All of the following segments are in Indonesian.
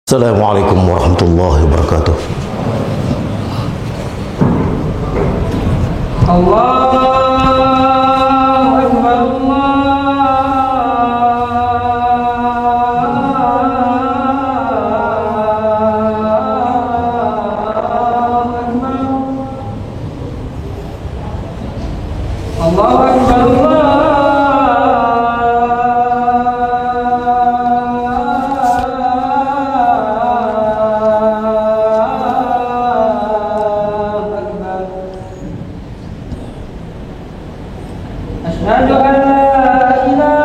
Assalamualaikum warahmatullahi wabarakatuh. Allahu Akbar, Allahu Akbar. Asyhadu an la ilaha illallah.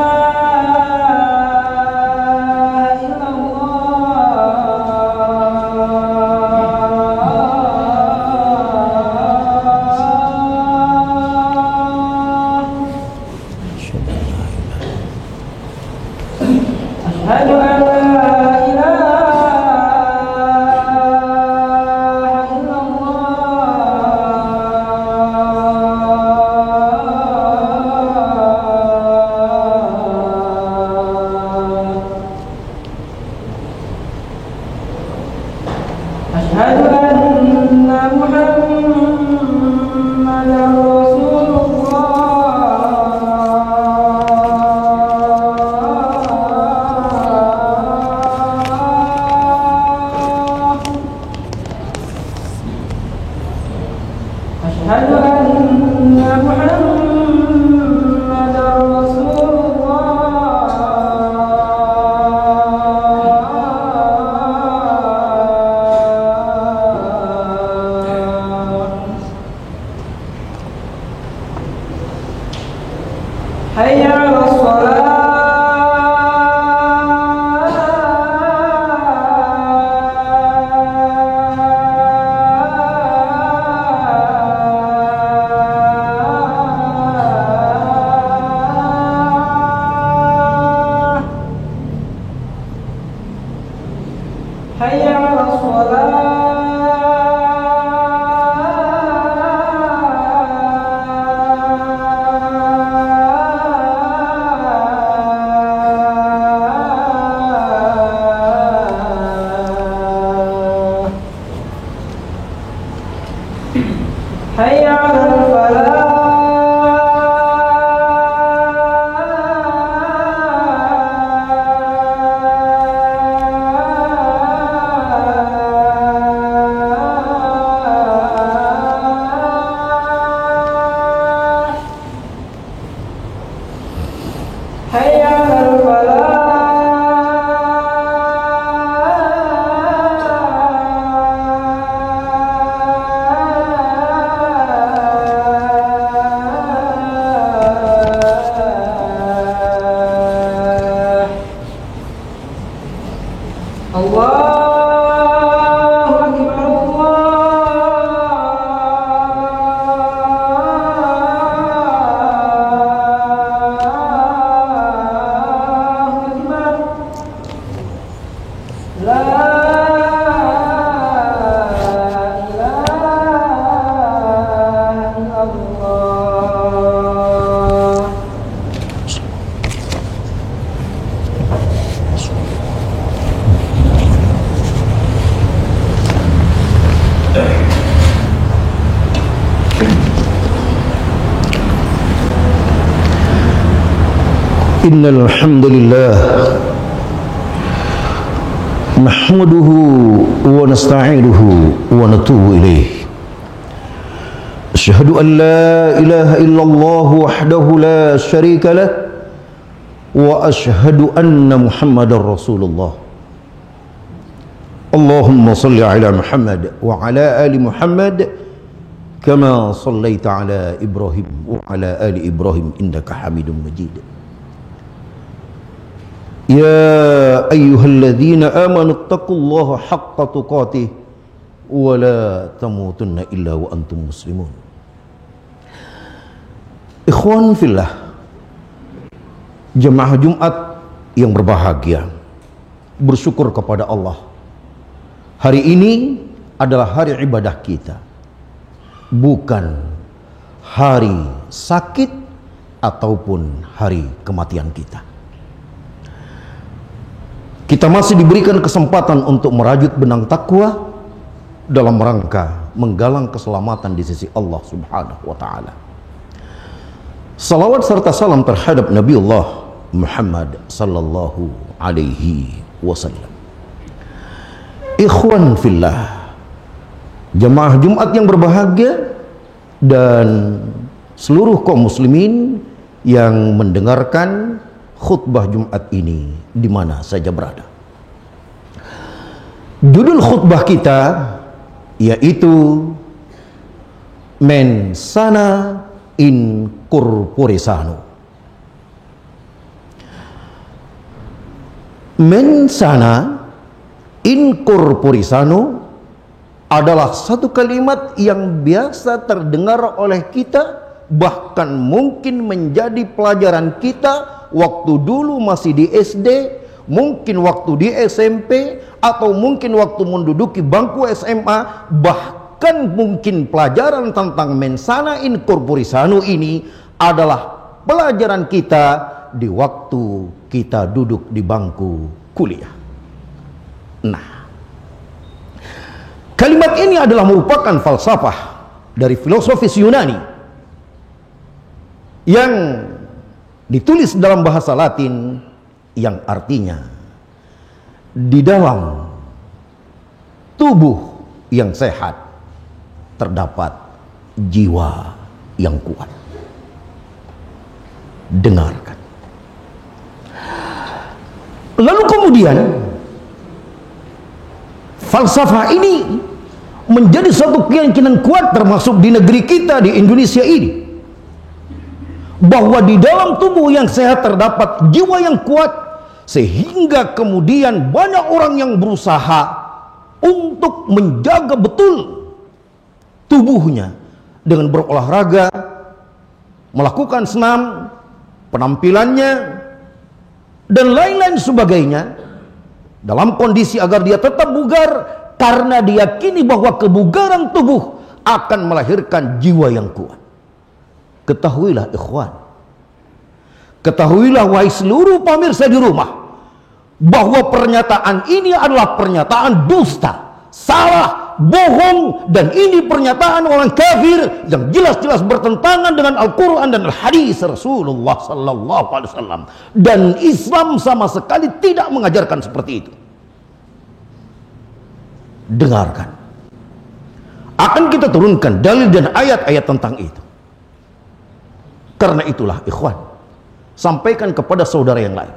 Asyhadu an la Asyhadu anna Muhammadan Rasulullah. Asyhadu anna Muhammadan Rasulullah. Hayya 'alas shalah. Hayya 'alas shalah. Hayya 'alal falah. Hayya 'alal falah. Allahu Akbar, Allahu Akbar. La ilaha illallah. Innal hamdalillah nahmaduhu wa nasta'inuhu wa natubu ilayh. Asyhadu an la ilaha illallah wahdahu la syarika lah wa asyhadu anna Muhammadar Rasulullah. Allahumma salli ala Muhammad wa ala ali Muhammad kama sallaita ala Ibrahim wa ala ali Ibrahim innaka Hamidum Majid. Ya ayyuhalladzina amanu taqullaha haqqa tuqatih wa la tamutunna illa wa antum muslimun. Ikhwan fillah, jemaah Jumat yang berbahagia, bersyukur kepada Allah. Hari ini adalah hari ibadah kita, bukan hari sakit ataupun hari kematian kita. kita masih diberikan kesempatan untuk merajut benang takwa dalam rangka menggalang keselamatan di sisi Allah Subhanahu wa taala. Salawat serta salam terhadap Nabiullah Muhammad sallallahu alaihi wasallam. Ikhwan fillah, jemaah Jumat yang berbahagia dan seluruh kaum muslimin yang mendengarkan khutbah Jumat ini di mana saja berada. Judul khutbah kita yaitu Men Sana in Corpore Sano. Men Sana in Corpore Sano adalah satu kalimat yang biasa terdengar oleh kita, bahkan mungkin menjadi pelajaran kita waktu dulu masih di SD, mungkin waktu di SMP, atau mungkin waktu menduduki bangku SMA, bahkan mungkin pelajaran tentang Men Sana in Corpore Sano ini adalah pelajaran kita di waktu kita duduk di bangku kuliah. Nah, kalimat ini adalah merupakan falsafah dari filosofis Yunani yang ditulis dalam bahasa Latin yang artinya di dalam tubuh yang sehat terdapat jiwa yang kuat. Dengarkan. Lalu kemudian falsafah ini menjadi suatu keyakinan kuat termasuk di negeri kita di Indonesia ini, bahwa di dalam tubuh yang sehat terdapat jiwa yang kuat, sehingga kemudian banyak orang yang berusaha untuk menjaga betul tubuhnya dengan berolahraga, melakukan senam, penampilannya dan lain-lain sebagainya dalam kondisi agar dia tetap bugar, karena diyakini bahwa kebugaran tubuh akan melahirkan jiwa yang kuat. Ketahuilah ikhwan, ketahuilah wahai seluruh pemirsa di rumah, bahwa pernyataan ini adalah pernyataan dusta, salah, bohong, dan ini pernyataan orang kafir yang jelas-jelas bertentangan dengan Al-Quran dan Al-Hadis Rasulullah Sallallahu Alaihi Wasallam, dan Islam sama sekali tidak mengajarkan seperti itu. Dengarkan, akan kita turunkan dalil dan ayat-ayat tentang itu. Karena itulah ikhwan, sampaikan kepada saudara yang lain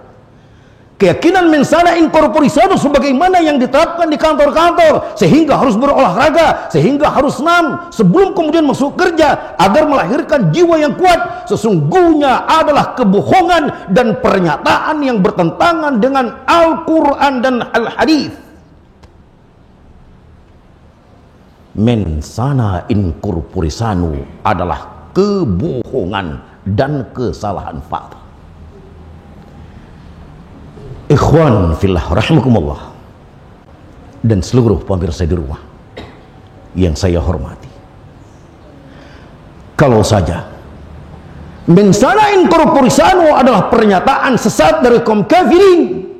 keyakinan Men Sana in Corpore Sano sebagaimana yang diterapkan di kantor-kantor, sehingga harus berolahraga, sehingga harus senam sebelum kemudian masuk kerja agar melahirkan jiwa yang kuat, sesungguhnya adalah kebohongan dan pernyataan yang bertentangan dengan Al-Quran dan Al-Hadis. Men Sana in Corpore Sano adalah kebohongan dan kesalahan fatal. Ikhwan fillah rahimakumullah dan seluruh pemirsa di rumah yang saya hormati, kalau saja Men Sana in Corpore Sano adalah pernyataan sesat dari kaum kafirin,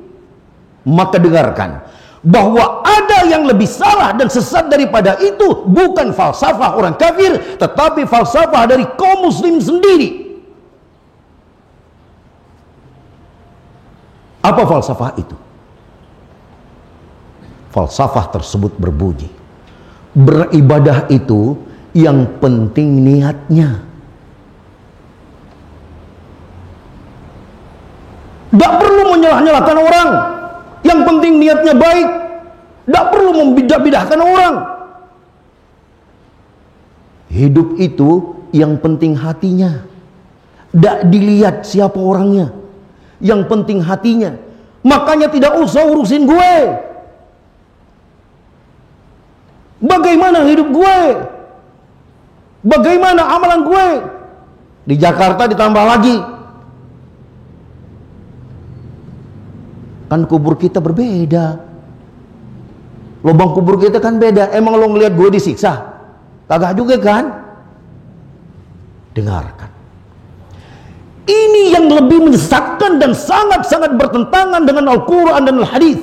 maka dengarkan bahwa ada yang lebih salah dan sesat daripada itu, bukan falsafah orang kafir, tetapi falsafah dari kaum muslim sendiri. Apa falsafah itu? Falsafah tersebut berbunyi, beribadah itu yang penting niatnya. Tidak perlu menyalah-nyalahkan orang, yang penting niatnya baik. Tidak perlu membidah-bidahkan orang. Hidup itu yang penting hatinya. Tidak dilihat siapa orangnya, yang penting hatinya. Makanya tidak usah urusin gue, bagaimana hidup gue, bagaimana amalan gue. Di Jakarta ditambah lagi, kan kubur kita berbeda, lubang kubur kita kan beda. Emang lo ngeliat gue disiksa? Kagak juga kan? Dengarkan, Ini yang lebih menyesatkan dan sangat-sangat bertentangan dengan Al-Quran dan Al-Hadis.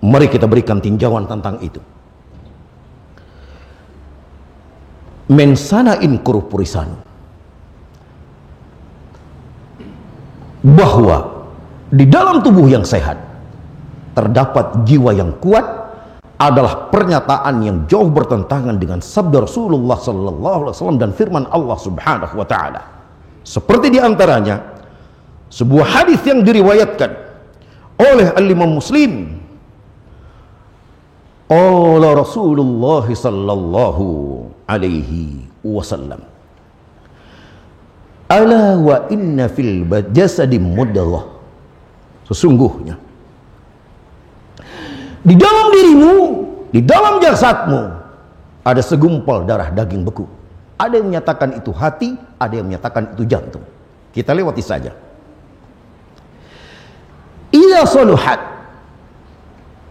Mari kita berikan tinjauan tentang itu. Mensana in corporis sano, bahwa di dalam tubuh yang sehat terdapat jiwa yang kuat adalah pernyataan yang jauh bertentangan dengan sabda Rasulullah SAW dan firman Allah Subhanahu wa taala. Seperti diantaranya sebuah hadis yang diriwayatkan oleh Al-Imam Muslim. Qala Rasulullah sallallahu alaihi wasallam, ala wa inna fil jasadi mudghah, sesungguhnya di dalam dirimu, di dalam jasadmu ada segumpal darah daging beku. Ada yang menyatakan itu hati, ada yang menyatakan itu jantung. Kita lewati saja. Idza saluhat,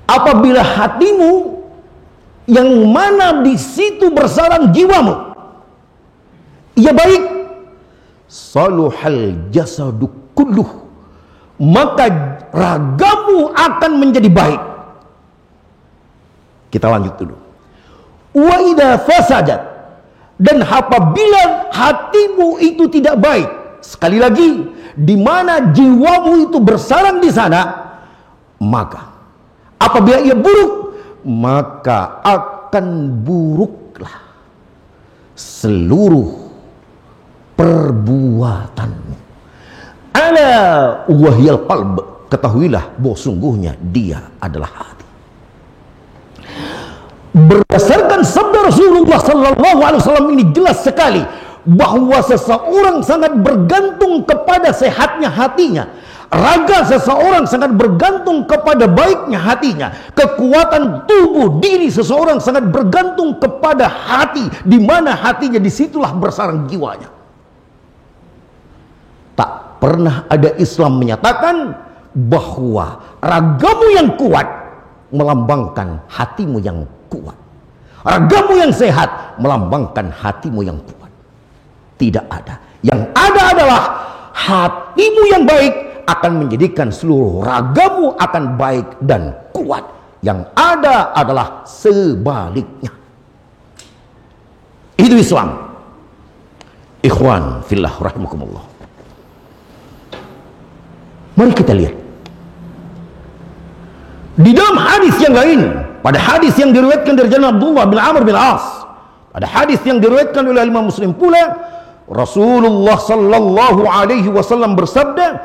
apabila hatimu yang mana di situ bersarang jiwamu, ia baik, saluhal jasadu kulluh, maka ragamu akan menjadi baik. Kita lanjut dulu. Wa idza fasadat, dan apabila hatimu itu tidak baik, sekali lagi, di mana jiwamu itu bersarang di sana, maka apabila ia buruk, maka akan buruklah seluruh perbuatanmu. Ala wahyal qalb, ketahuilah bahwa sungguhnya dia adalah hati. Berdasarkan sabda Rasulullah sallallahu alaihi wasallam ini jelas sekali bahwa seseorang sangat bergantung kepada sehatnya hatinya. Raga seseorang sangat bergantung kepada baiknya hatinya. Kekuatan tubuh diri seseorang sangat bergantung kepada hati. Di mana hatinya, disitulah bersarang jiwanya. Tak pernah ada Islam menyatakan bahwa ragamu yang kuat melambangkan hatimu yang kuat. Ragamu yang sehat melambangkan hatimu yang kuat. Tidak ada. Yang ada adalah hatimu yang baik akan menjadikan seluruh ragamu akan baik dan kuat. Yang ada adalah sebaliknya. Itu Islam. Ikhwan fillah rahimakumullah. Mari kita lihat di dalam hadis yang lain, pada hadis yang diriwayatkan dari jalan Abdullah bin Amr bin As, ada hadis yang diriwayatkan oleh Imam Muslim pula, Rasulullah sallallahu alaihi wasallam bersabda,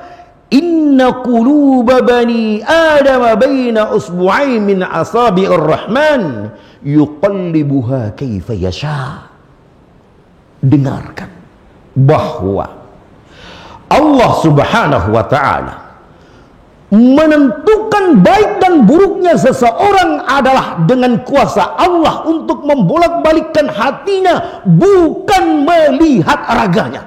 inna quluba bani adam baina usbu'ain min asabi'ir rahman yuqallibuha kaifa yasha. Dengarkan bahwa Allah Subhanahu wa taala menentukan baik dan buruknya seseorang adalah dengan kuasa Allah untuk membolak-balikkan hatinya, bukan melihat raganya.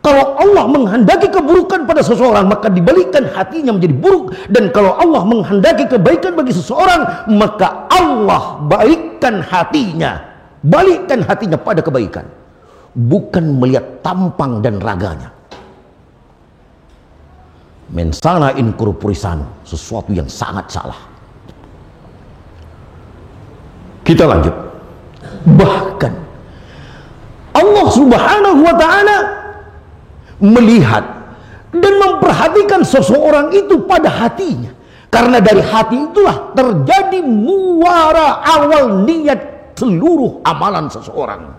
Kalau Allah menghendaki keburukan pada seseorang, maka dibalikkan hatinya menjadi buruk. Dan kalau Allah menghendaki kebaikan bagi seseorang, maka Allah baikkan hatinya, balikkan hatinya pada kebaikan, bukan melihat tampang dan raganya. Mensana in corporis sano, sesuatu yang sangat salah. Kita lanjut. Bahkan Allah Subhanahu wa taala melihat dan memperhatikan seseorang itu pada hatinya, karena dari hati itulah terjadi muara awal niat seluruh amalan seseorang.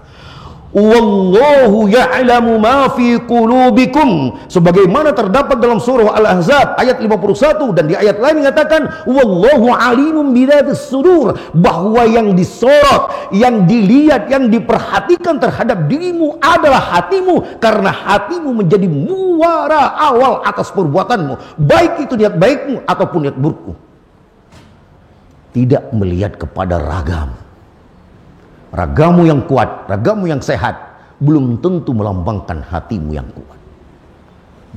Wallahu ya'lamu ma fi qulubikum, sebagaimana terdapat dalam surah Al-Ahzab ayat 51, dan di ayat lain mengatakan wallahu alimun bidzatis sudur, bahwa yang disorot, yang dilihat, yang diperhatikan terhadap dirimu adalah hatimu, karena hatimu menjadi muara awal atas perbuatanmu, baik itu niat baikmu ataupun niat burukmu. Tidak melihat kepada ragamu. Ragamu yang kuat, ragamu yang sehat belum tentu melambangkan hatimu yang kuat.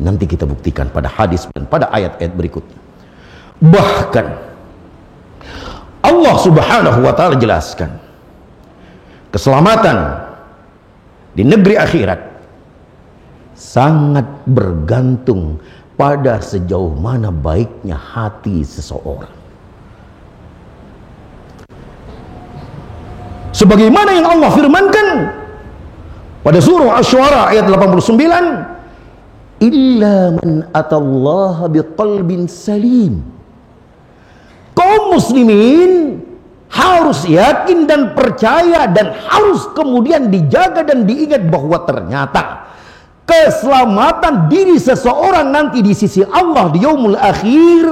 Nanti kita buktikan pada hadis dan pada ayat-ayat berikutnya. Bahkan Allah Subhanahu wa taala jelaskan keselamatan di negeri akhirat sangat bergantung pada sejauh mana baiknya hati seseorang. Sebagaimana yang Allah firmankan pada surah Asy-Syu'ara ayat 89, illa man atallaha biqalbin salim. Kaum muslimin harus yakin dan percaya dan harus kemudian dijaga dan diingat bahwa ternyata keselamatan diri seseorang nanti di sisi Allah di yaumul akhir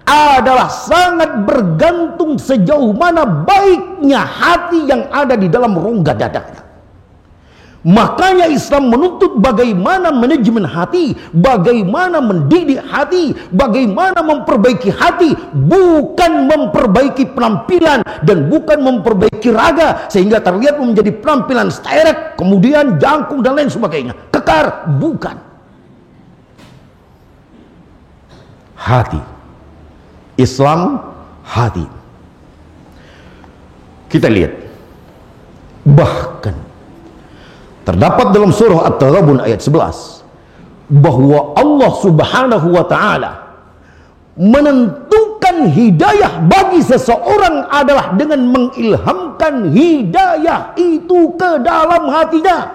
adalah sangat bergantung sejauh mana baiknya hati yang ada di dalam rongga dadanya. Makanya Islam menuntut bagaimana manajemen hati, bagaimana mendidik hati, bagaimana memperbaiki hati, bukan memperbaiki penampilan dan bukan memperbaiki raga sehingga terlihat menjadi penampilan sterek, kemudian jangkung dan lain sebagainya. Kekar, bukan. Hati. Islam hati. Kita lihat. Bahkan terdapat dalam surah At-Taghabun ayat 11 bahwa Allah Subhanahu wa taala menentukan hidayah bagi seseorang adalah dengan mengilhamkan hidayah itu ke dalam hatinya,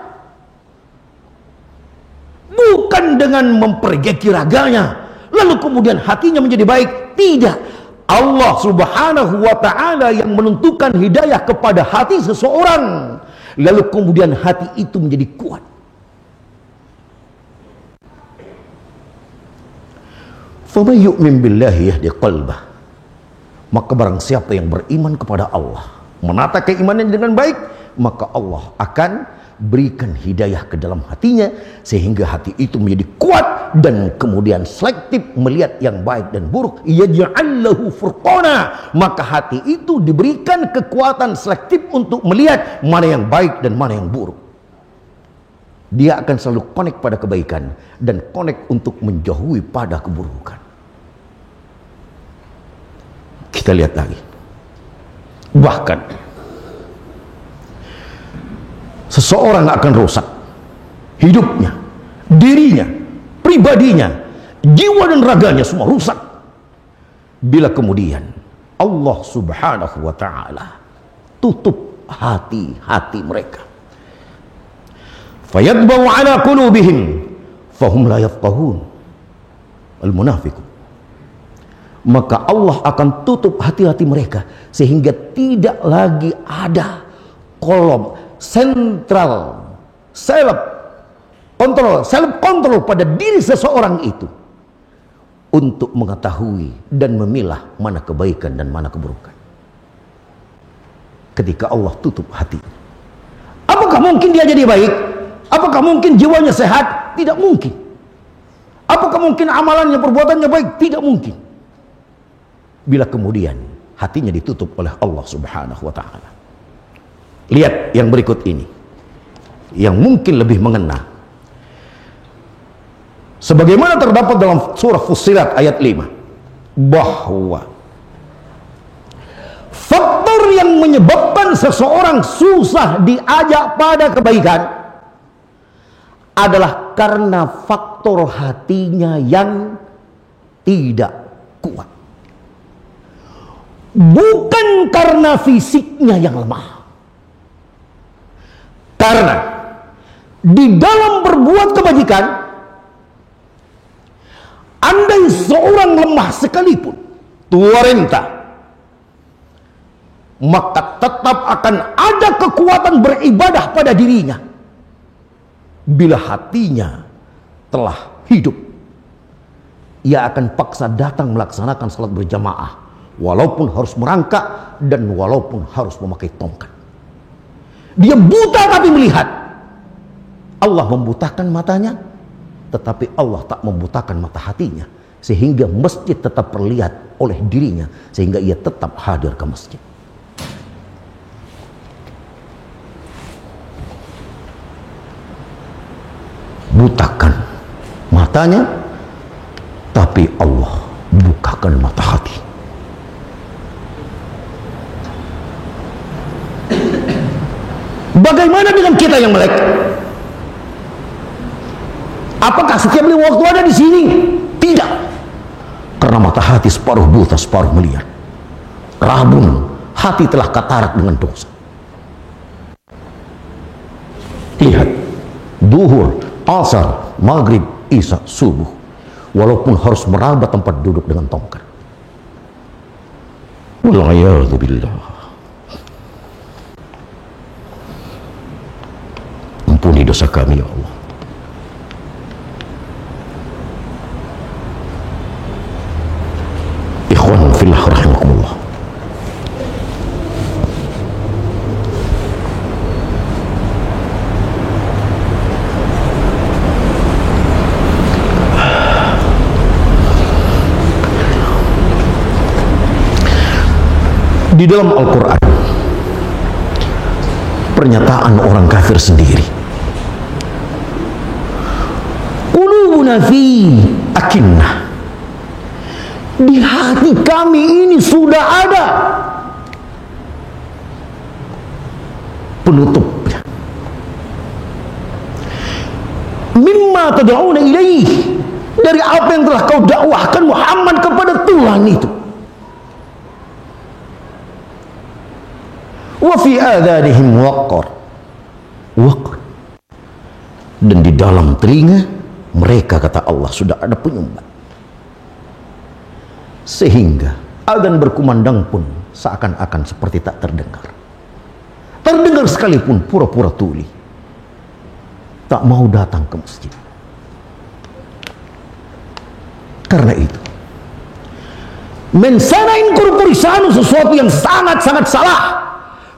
bukan dengan memperbaiki raganya lalu kemudian hatinya menjadi baik. Tidak, Allah Subhanahu wa taala yang menentukan hidayah kepada hati seseorang, lalu kemudian hati itu menjadi kuat. فَمَنْ يُؤْمِنْ بِاللَّهِ يَهْدِ قَلْبَهُ. Maka barang siapa yang beriman kepada Allah, menata keimanannya dengan baik, maka Allah akan berikan hidayah ke dalam hatinya sehingga hati itu menjadi kuat dan kemudian selektif melihat yang baik dan buruk. Yaj'al lahu furqana. Maka hati itu diberikan kekuatan selektif untuk melihat mana yang baik dan mana yang buruk. Dia akan selalu connect pada kebaikan dan connect untuk menjauhi pada keburukan. Kita lihat lagi. Bahkan seseorang akan rusak hidupnya, dirinya, pribadinya, jiwa dan raganya semua rusak bila kemudian Allah Subhanahu wa taala tutup hati-hati mereka. Fayatba'u ala qulubihim fahum la yafqahun. Al-munafiqun. Maka Allah akan tutup hati-hati mereka sehingga tidak lagi ada kolom sentral self kontrol pada diri seseorang itu untuk mengetahui dan memilah mana kebaikan dan mana keburukan. Ketika Allah tutup hati, apakah mungkin dia jadi baik? Apakah mungkin jiwanya sehat? Tidak mungkin. Apakah mungkin amalannya, perbuatannya baik? Tidak mungkin. Bila kemudian hatinya ditutup oleh Allah Subhanahu wa taala. Lihat yang berikut ini, yang mungkin lebih mengena. Sebagaimana terdapat dalam surah Fussilat ayat 5, bahwa faktor yang menyebabkan seseorang susah diajak pada kebaikan adalah karena faktor hatinya yang tidak kuat, bukan karena fisiknya yang lemah. Karena di dalam berbuat kebajikan, andai seorang lemah sekalipun, tua renta, maka tetap akan ada kekuatan beribadah pada dirinya. Bila hatinya telah hidup, ia akan paksa datang melaksanakan salat berjamaah, walaupun harus merangkak dan walaupun harus memakai tongkat. Dia buta tapi melihat. Allah membutakan matanya, tetapi Allah tak membutakan mata hatinya, sehingga masjid tetap terlihat oleh dirinya, sehingga ia tetap hadir ke masjid. Butakan matanya, tapi Allah bukakan mata hati. Bagaimana dengan kita yang melek? Apakah setiap lima waktu ada di sini? Tidak. Karena mata hati separuh buta, separuh melihat. Rabun, hati telah katarak dengan dosa. Lihat, duhur, asar, maghrib, isya, subuh, walaupun harus meraba tempat duduk dengan tongkat. Wal'iyadzubillah. Ampuni dosa kami ya Allah. Ikhwan fillah rahimakumullah. Di dalam Al-Quran, pernyataan orang kafir sendiri, qulubuna fi akinnah, di hati kami ini sudah ada penutupnya, mimma tad'una ilaih, dari apa yang telah kau dakwahkan Muhammad kepada Tuhan itu. Wa fi adhanihim waqar, dan di dalam telinga mereka, kata Allah, sudah ada penyumbat, sehingga adzan berkumandang pun seakan-akan seperti tak terdengar. Terdengar sekalipun pura-pura tuli, tak mau datang ke masjid. Karena itu, mensanain kurpurisanu, sesuatu yang sangat-sangat salah.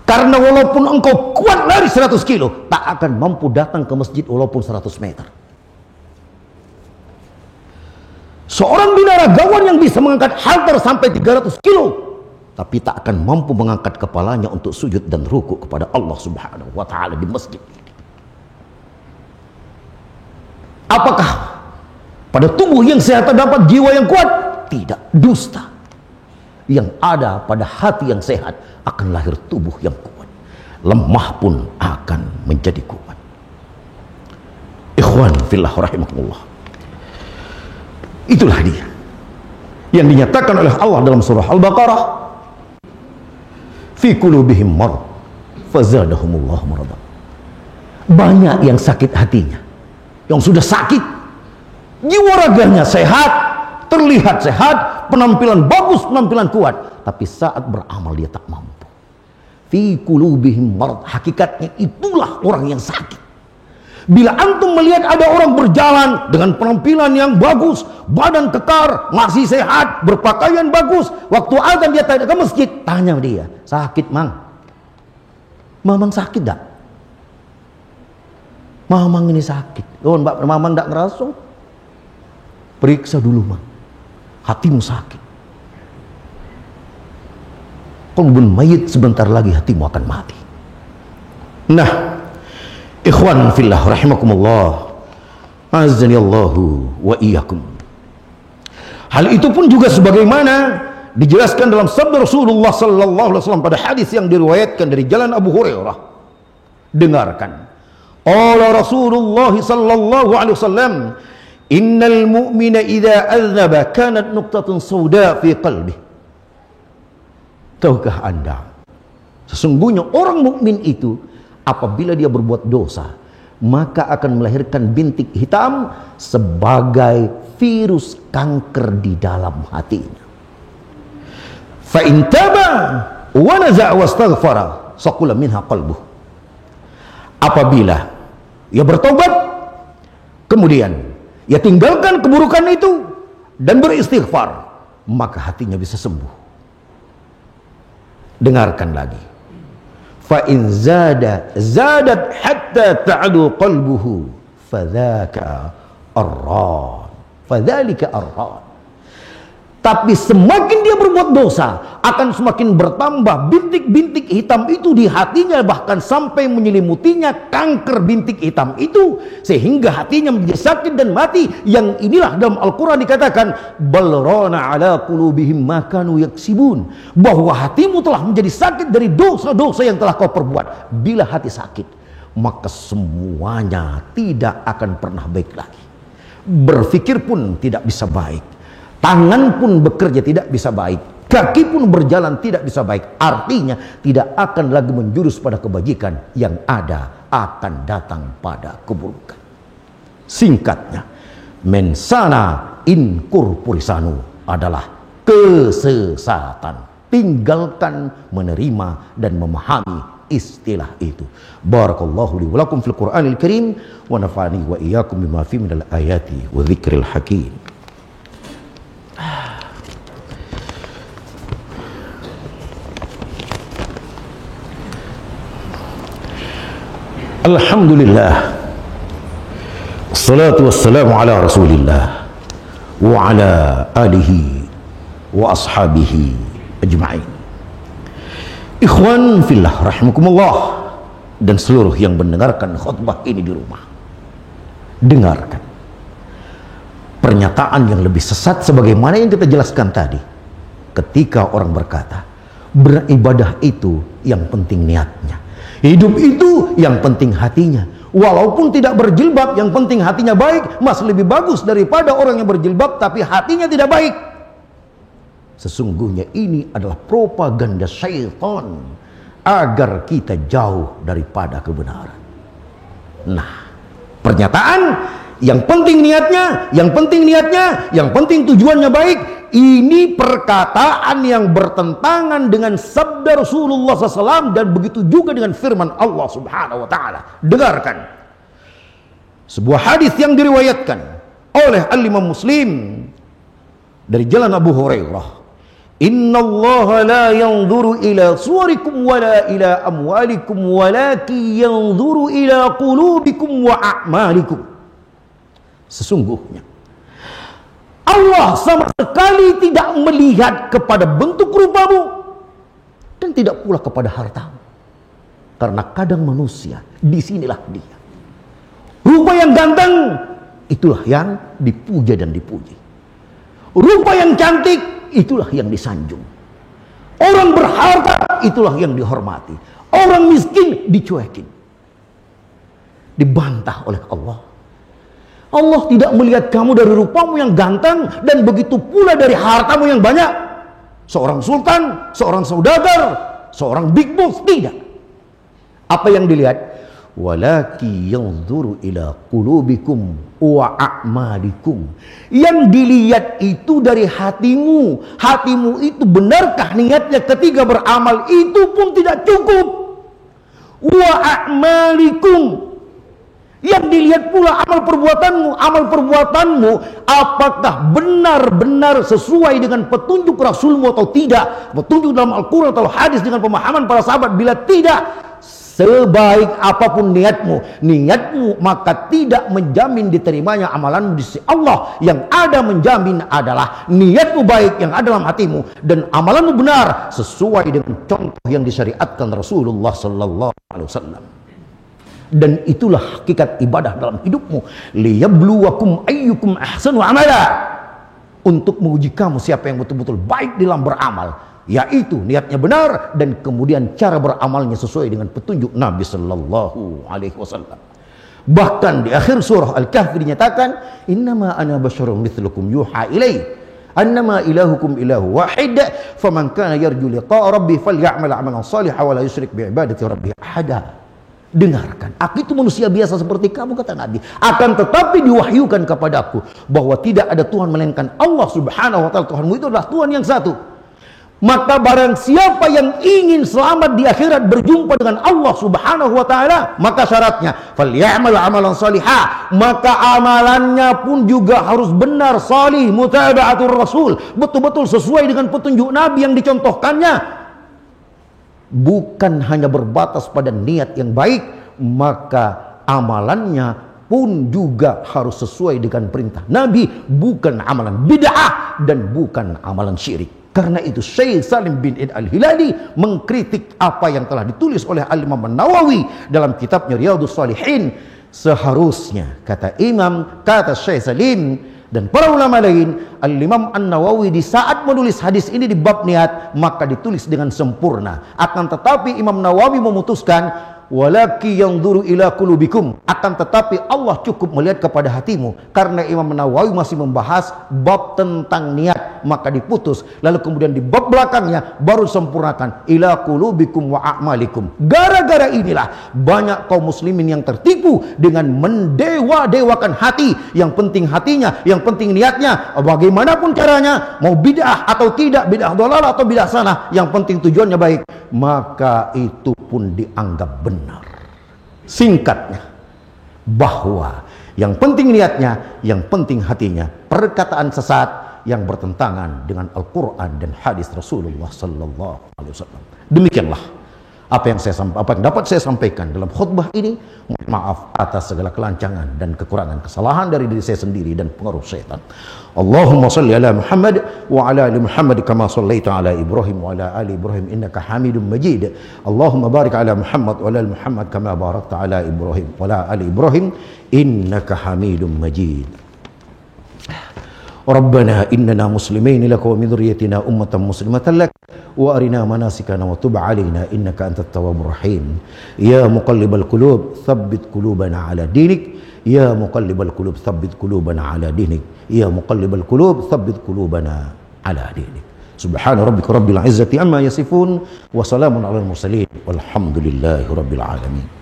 Karena walaupun engkau kuat lari 100 kilo, tak akan mampu datang ke masjid walaupun 100 meter. Seorang binaragawan yang bisa mengangkat halter sampai 300 kilo, tapi tak akan mampu mengangkat kepalanya untuk sujud dan ruku kepada Allah Subhanahu wa ta'ala di masjid. Apakah pada tubuh yang sehat terdapat jiwa yang kuat? Tidak, dusta. Yang ada pada hati yang sehat akan lahir tubuh yang kuat. Lemah pun akan menjadi kuat. Ikhwan fillah rahimakumullah. Itulah dia yang dinyatakan oleh Allah dalam surah Al-Baqarah, fi qulubihim marad fazadahumullahu marada. Banyak yang sakit hatinya, yang sudah sakit, jiwa raganya sehat, terlihat sehat, penampilan bagus, penampilan kuat, tapi saat beramal dia tak mampu. Fi qulubihim marad, hakikatnya itulah orang yang sakit. Bila antum melihat ada orang berjalan dengan penampilan yang bagus, badan kekar, masih sehat, berpakaian bagus, waktu azan dia tak ke masjid, tanya dia, sakit mang? Mamang sakit tak? Mamang ini sakit. Oh, mbak, mamang tak ngerasa? Periksa dulu mang, hatimu sakit. Qalbun mayit, sebentar lagi hatimu akan mati. Nah, ikhwan fillah rahimakumullah, azanillahu wa iyyakum. Hal itu pun juga sebagaimana dijelaskan dalam sabda Rasulullah sallallahu alaihi wasallam pada hadis yang diriwayatkan dari jalan Abu Hurairah. Dengarkan. Qala Rasulullah sallallahu alaihi wasallam, innal mu'mina idza adzaba kanat nuqtatun sauda fi qalbihi. Tahukah Anda, sesungguhnya orang mukmin itu apabila dia berbuat dosa, maka akan melahirkan bintik hitam sebagai virus kanker di dalam hatinya. Fa in taba wa naza'a wastaghfara saqula minha qalbuh. Apabila ia bertobat, kemudian ia tinggalkan keburukan itu dan beristighfar, maka hatinya bisa sembuh. Dengarkan lagi. Fa in zadat hatta ta'du qalbuhu fadzaka arran. Tapi semakin dia berbuat dosa, akan semakin bertambah bintik-bintik hitam itu di hatinya, bahkan sampai menyelimutinya kanker bintik hitam itu, sehingga hatinya menjadi sakit dan mati. Yang inilah dalam Al-Quran dikatakan, balrana ala qulubihim ma kanu yaksibun, bahwa hatimu telah menjadi sakit dari dosa-dosa yang telah kau perbuat. Bila hati sakit, maka semuanya tidak akan pernah baik lagi. Berpikir pun tidak bisa baik. Tangan pun bekerja tidak bisa baik. Kaki pun berjalan tidak bisa baik. Artinya tidak akan lagi menjurus pada kebajikan. Yang ada akan datang pada keburukan. Singkatnya, mensana in corporisano adalah kesesatan. Tinggalkan menerima dan memahami istilah itu. Barakallahu li wa lakum fil Qur'anil Karim wa nafa'ani wa iyyakum bima fi minal ayati wa dzikril hakim. Alhamdulillah. Wassalatu wassalamu ala Rasulillah wa ala alihi wa ashabihi ajma'in. Ikhwan fillah rahimakumullah dan seluruh yang mendengarkan khutbah ini di rumah, dengarkan pernyataan yang lebih sesat sebagaimana yang kita jelaskan tadi. Ketika orang berkata beribadah itu yang penting niatnya, hidup itu yang penting hatinya, walaupun tidak berjilbab yang penting hatinya baik, masih lebih bagus daripada orang yang berjilbab tapi hatinya tidak baik. Sesungguhnya ini adalah propaganda syaitan agar kita jauh daripada kebenaran. Nah, pernyataan yang penting niatnya, yang penting niatnya, yang penting tujuannya baik, ini perkataan yang bertentangan dengan sabda Rasulullah SAW dan begitu juga dengan firman Allah Subhanahu wa Ta'ala. Dengarkan sebuah hadis yang diriwayatkan oleh Al-Imam Muslim dari jalan Abu Hurairah. Inna Allah la yanzuru ila suwarikum wala ila amwalikum walakin yanzuru ila qulubikum wa a'malikum. Sesungguhnya Allah sama sekali tidak melihat kepada bentuk rupamu dan tidak pula kepada hartamu. Karena kadang manusia, disinilah dia. Rupa yang ganteng, itulah yang dipuja dan dipuji. Rupa yang cantik, itulah yang disanjung. Orang berharta, itulah yang dihormati. Orang miskin, dicuekin. Dibantah oleh Allah. Allah tidak melihat kamu dari rupamu yang ganteng dan begitu pula dari hartamu yang banyak. Seorang sultan, seorang saudagar, seorang big boss, tidak. Apa yang dilihat? Walaki yanzuru ila qulubikum wa a'malikum. Yang dilihat itu dari hatimu. Hatimu itu benarkah niatnya ketika beramal? Itu pun tidak cukup. Wa a'malikum. Yang dilihat pula amal perbuatanmu, apakah benar-benar sesuai dengan petunjuk Rasulmu atau tidak, petunjuk dalam Al-Quran atau hadis dengan pemahaman para sahabat. Bila tidak, sebaik apapun niatmu maka tidak menjamin diterimanya amalanmu di sisi Allah. Yang ada menjamin adalah niatmu baik yang ada dalam hatimu dan amalanmu benar sesuai dengan contoh yang disyariatkan Rasulullah sallallahu alaihi wasallam. Dan itulah hakikat ibadah dalam hidupmu. Liyabluwakum ayyukum ahsanu amala. Untuk menguji kamu siapa yang betul-betul baik dalam beramal, yaitu niatnya benar dan kemudian cara beramalnya sesuai dengan petunjuk Nabi sallallahu alaihi wasallam. Bahkan di akhir surah Al-Kahfi dinyatakan, innama ana basyarum mithlukum yuha ilai annama ilahukum ilahu wahid faman kana yarju liqa'a rabbi falyamal amalan salihan wa la yusyrik bi ibadati rabbih ahada. Dengarkan, aku itu manusia biasa seperti kamu, kata Nabi. Akan tetapi diwahyukan kepadaku bahwa tidak ada Tuhan melainkan Allah Subhanahu wa Ta'ala. Tuhanmu itu adalah Tuhan yang satu. Maka barang siapa yang ingin selamat di akhirat berjumpa dengan Allah Subhanahu wa Ta'ala, maka syaratnya falyamal amalan salihah. Maka amalannya pun juga harus benar, salih, mutaba'atur rasul, betul-betul sesuai dengan petunjuk Nabi yang dicontohkannya. Bukan hanya berbatas pada niat yang baik, maka amalannya pun juga harus sesuai dengan perintah Nabi, bukan amalan bid'ah dan bukan amalan syirik. Karena itu Syekh Salim bin Id Al-Hilali mengkritik apa yang telah ditulis oleh Al-Imam An-Nawawi dalam kitabnya Riyadhus Shalihin. Seharusnya, kata Syekh Salim dan para ulama lain, Al-Imam An-Nawawi di saat menulis hadis ini di bab niat, maka ditulis dengan sempurna. Akan tetapi Imam Nawawi memutuskan walaki yanzuru ila qulubikum, akan tetapi Allah cukup melihat kepada hatimu. Karena Imam Nawawi masih membahas bab tentang niat, maka diputus, lalu kemudian di bab belakangnya baru sempurnakan ila qulubikum wa a'malikum. Gara-gara inilah banyak kaum muslimin yang tertipu dengan mendewa-dewakan hati. Yang penting hatinya, yang penting niatnya, bagaimanapun caranya, mau bid'ah atau tidak, bid'ah dhalal atau bid'ah sana, yang penting tujuannya baik, maka itu pun dianggap benar. Singkatnya, bahwa yang penting niatnya, yang penting hatinya. Perkataan sesat yang bertentangan dengan Al-Quran dan hadis Rasulullah Sallallahu Alaihi Wasallam. Demikianlah apa yang dapat saya sampaikan dalam khutbah ini. Maaf atas segala kelancangan dan kekurangan, kesalahan dari diri saya sendiri dan pengaruh syaitan. Allahumma salli ala Muhammad wa ala ali Muhammad kama sallaita ala Ibrahim wa ala ali Ibrahim innaka Hamidum Majid. Allahumma barik ala Muhammad wa ala ali Muhammad kama barakta ala Ibrahim wa ala ali Ibrahim innaka Hamidum Majid. ربنا إننا مسلمين لك ومن ذريتنا أمة مسلمة لك وأرنا مناسكنا وتب علينا إنك أنت التواب الرحيم يا مقلب القلوب ثبت قلوبنا على دينك يا مقلب القلوب ثبت قلوبنا على دينك يا مقلب القلوب ثبت قلوبنا على دينك سبحان ربك رب العزة عما يصفون وسلام على المرسلين والحمد لله رب العالمين.